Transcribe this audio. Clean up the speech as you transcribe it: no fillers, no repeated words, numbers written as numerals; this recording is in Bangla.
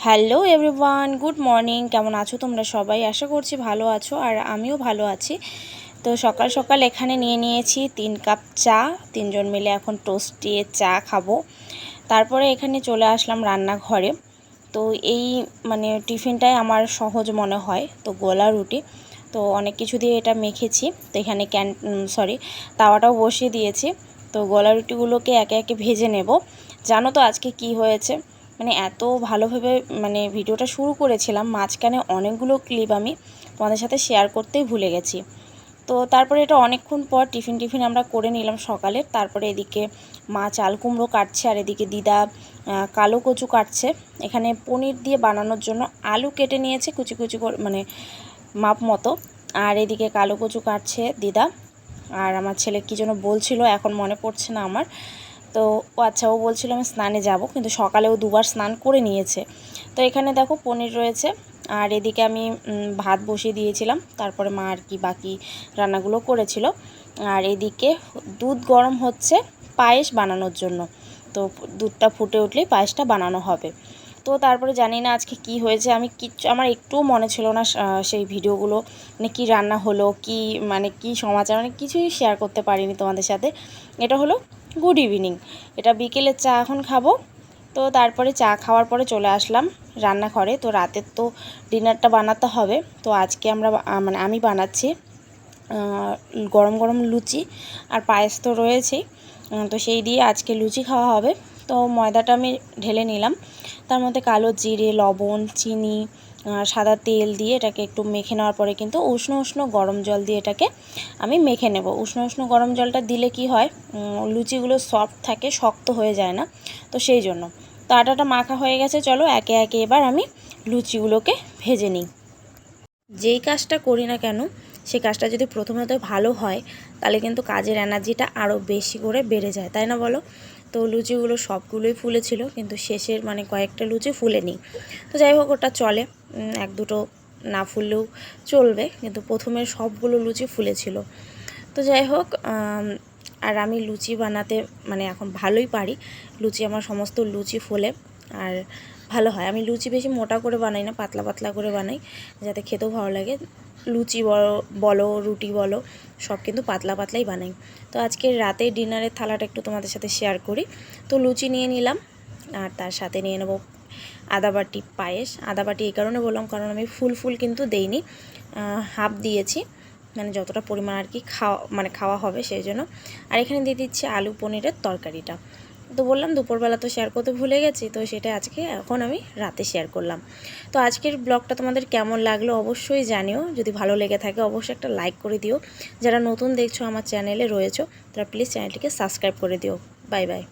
Hello everyone, good morning. কেমন আছো তোমরা সবাই? আশা করছি ভালো আছো, আর আমিও ভালো আছি। তো সকাল সকাল এখানে নিয়ে নিয়েছি 3 কাপ চা। তিনজন মিলে এখন টোস্ট দিয়ে চা খাবো। তারপরে এখানে চলে আসলাম রান্নাঘরে। তো এই টিফিনটাই আমার সহজ মনে হয়। তো গোলা রুটি, তো অনেক কিছু দিয়ে এটা মেখেছি। তো এখানে তাওয়াটাও বসিয়ে দিয়েছি। তো গোলা রুটিগুলোকে একে একে ভেজে নেব। জানো তো আজকে কি হয়েছে? এত ভালোভাবে ভিডিওটা শুরু করেছিলাম, মাঝখানে অনেকগুলো ক্লিপ আমি তোমাদের সাথে শেয়ার করতেই ভুলে গেছি। তো তারপরে এটা অনেকক্ষণ পর টিফিন আমরা করে নিলাম সকালে। তারপরে এদিকে মা চাল কুমড়ো কাটছে, আর এদিকে দিদা কালো কচু কাটছে। এখানে পনির দিয়ে বানানোর জন্য আলু কেটে নিয়েছে কুচি কুচি করে, মাপ মতো। আর এদিকে কালো কচু কাটছে দিদা। আর আমার ছেলে কী যেন বলছিল, এখন মনে পড়ছে না আমার। তো আচ্ছা, ও বলছিল আমি স্নানে যাব, কিন্তু সকালেও দুবার স্নান করে নিয়েছে। তো এখানে দেখো পনির রয়েছে, আর এদিকে আমি ভাত বসিয়ে দিয়েছিলাম। তারপরে মা আর কি বাকি রান্নাগুলো করেছিল। আর এদিকে দুধ গরম হচ্ছে পায়েস বানানোর জন্য। তো দুধটা ফুটে উঠলেই পায়েসটা বানানো হবে। তো তারপরে জানি না আজকে কি হয়েছে, আমার একটুও মনে ছিল না সেই ভিডিওগুলো কী রান্না হলো, কী সমাচার, কিছুই শেয়ার করতে পারিনি তোমাদের সাথে। এটা হলো গুড ইভিনিং, এটা বিকেলের চা এখন খাবো। তো তারপরে চা খাওয়ার পরে চলে আসলাম রান্নাঘরে। তো রাতের তো ডিনারটা বানাতে হবে। তো আজকে আমি বানাচ্ছি গরম গরম লুচি, আর পায়েস তো রয়েছেই। তো সেই দিয়ে আজকে লুচি খাওয়া হবে। তো ময়দাটা আমি ঢেলে নিলাম, তার মধ্যে কালো জিরে, লবণ, চিনি, সাদা তেল দিয়ে এটাকে একটু মেখে নেওয়ার পরে কিন্তু উষ্ণ উষ্ণ গরম জল দিয়ে এটাকে আমি মেখে নেব। উষ্ণ উষ্ণ গরম জলটা দিলে কি হয়, লুচিগুলো সফট থাকে, শক্ত হয়ে যায় না। তো সেই জন্য তো আটাটা মাখা হয়ে গেছে। চলো একে একে এবার আমি লুচিগুলোকে ভেজে নিই। যেই কাজটা করি না কেন, সেই কাজটা যদি প্রথমত ভালো হয়, তাহলে কিন্তু কাজের এনার্জিটা আরও বেশি করে বেড়ে যায়, তাই না বলো? তো লুচিগুলো সবগুলোই ফুলেছিল, কিন্তু শেষের কয়েকটা লুচি ফুলেনি। তো যাই হোক, ওটা চলে, এক দুটো না ফুললেও চলবে, কিন্তু প্রথমের সবগুলো লুচি ফুলেছিল। তো যাই হোক, আর আমি লুচি বানাতে এখন ভালোই পারি। লুচি আমার সমস্ত লুচি ফোলে, আর ভালো হয়। আমি লুচি বেশি মোটা করে বানাই না, পাতলা পাতলা করে বানাই, যাতে খেতেও ভালো লাগে। লুচি বলো রুটি বলো, সব কিন্তু পাতলা পাতলাই বানাই। তো আজকে রাতে ডিনারের থালাটা একটু তোমাদের সাথে শেয়ার করি। তো লুচি নিয়ে নিলাম, আর তার সাথে নিয়ে নেব আদা বাটি পায়েস। আদা বাটি এই কারণে বললাম, কারণ আমি ফুল কিন্তু দেইনি, হাফ দিয়েছি, যতটা পরিমাণ আর কি খাওয়া হবে সেই জন্য। আর এখানে দিয়ে দিচ্ছি আলু পনিরের তরকারিটা। তো বললাম দুপুরবেলা তো শেয়ার করতে ভুলে গেছি, তো সেটা এখন আমি রাতে শেয়ার করলাম। তো আজকের ব্লগটা তোমাদের কেমন লাগলো অবশ্যই জানিও। যদি ভালো লেগে থাকে অবশ্যই একটা লাইক করে দিও। যারা নতুন দেখছো আমার চ্যানেলে রয়েছো, তারা প্লিজ চ্যানেলটিকে সাবস্ক্রাইব করে দিও। Bye bye.